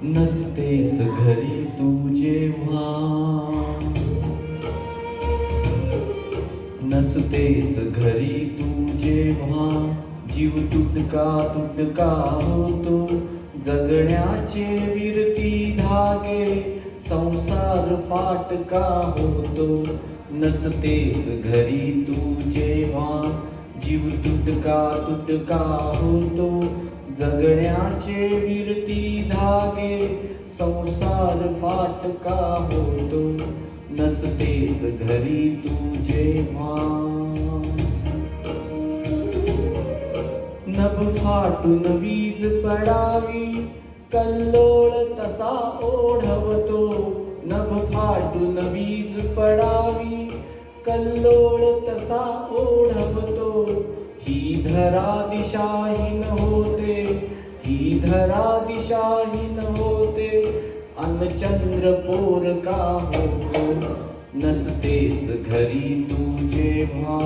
नसतेस घरी तू जेव्हा, नसतेस घरी तू जेव्हा, जीव तुटका तुटका होतो, जगण्याचे विरती धागे, संसार फाटका होतो. नसतेस घरी तू जेव्हा, जीव तुटका तुटका होतो, जगण्याचे विरती धागे, संसार फाटका होतो. नसतेस घरी तू जेव्हा. नभ फाटून वीज पडावी, कल्लोळ तसा ओढवतो. नभ फाटून वीज पडावी, कल्लोळ तसा ओढवतो. ही धरा दिशाहीन होते, ही धरा दिशाहीन होते, अन चंद्र पोर का होतो. नसतेस घरी तू जेव्हा.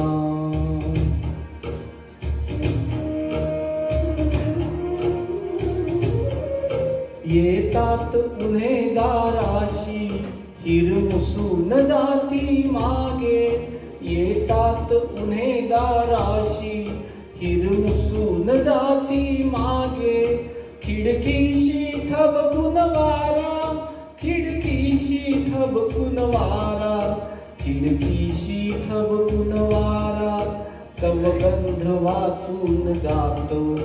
येतात उन्हे दाराशी, हिरमुसून जाती मागे. येतात उन्हे दाराशी, हिरमुसून जाती मागे. खिडकीशी ठबकून वारा, खिडकीशी ठबकून वारा, खिडकीशी ठबकून वारा, तव गंध वाचून जातो.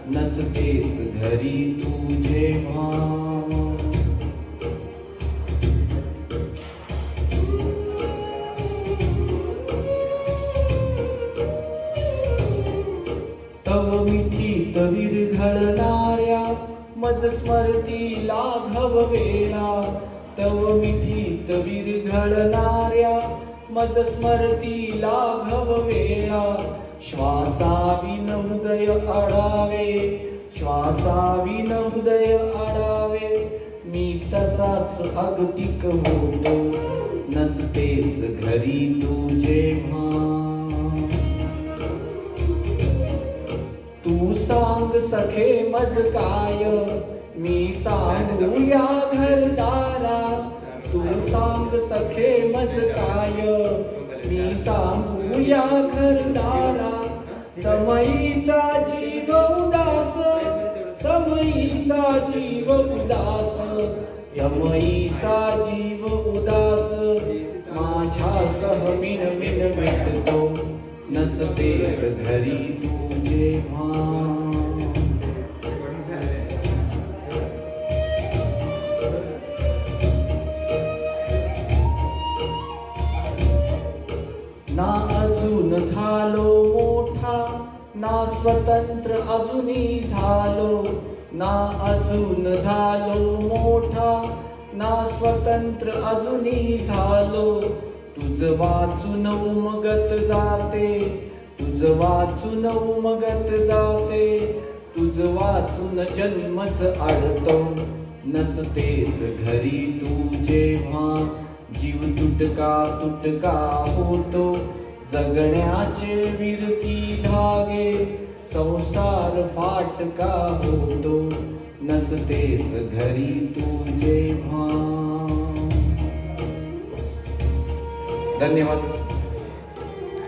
नसतेस घरी तू जेव्हा. तव मिठीत विरघळणाऱ्या मज स्मरती लाघव वेळा. तव मिठीत विरघळणाऱ्या मज स्मरती लाघव वेळा. श्वासाविन हृदय आडावे, श्वासाविन हृदय आडावे, मी तसाच अगतिक होतो. नसतेस घरी तू जेव्हा. तू सांग सखे मज काय, मी सांगू या घरदारा. तू सांग सखे मज काय, मी सांगू या घरदारा. समयीचा जीव उदास, समयीचा जीव उदास, समयीचा जीव उदास, माझ्यासह मिनमिन मिटतो. नसतेस घरी तू जेव्हा. ना अजून झालो मोठा, ना स्वतंत्र अजूनही झालो. ना अजून झालो मोठा, ना स्वतंत्र अजूनही झालो. तुझ वाचून उमगत जाते, तुझ वाचून उमगत जाते, तुझ वाचून जन्मच आडतो. नसतेस घरी तू जेव्हा, जीव तुटका तुटका होतो, जगण्याचे विरती धागे, संसार फाटका होतो. नसतेस घरी तू जेव्हा. धन्यवाद.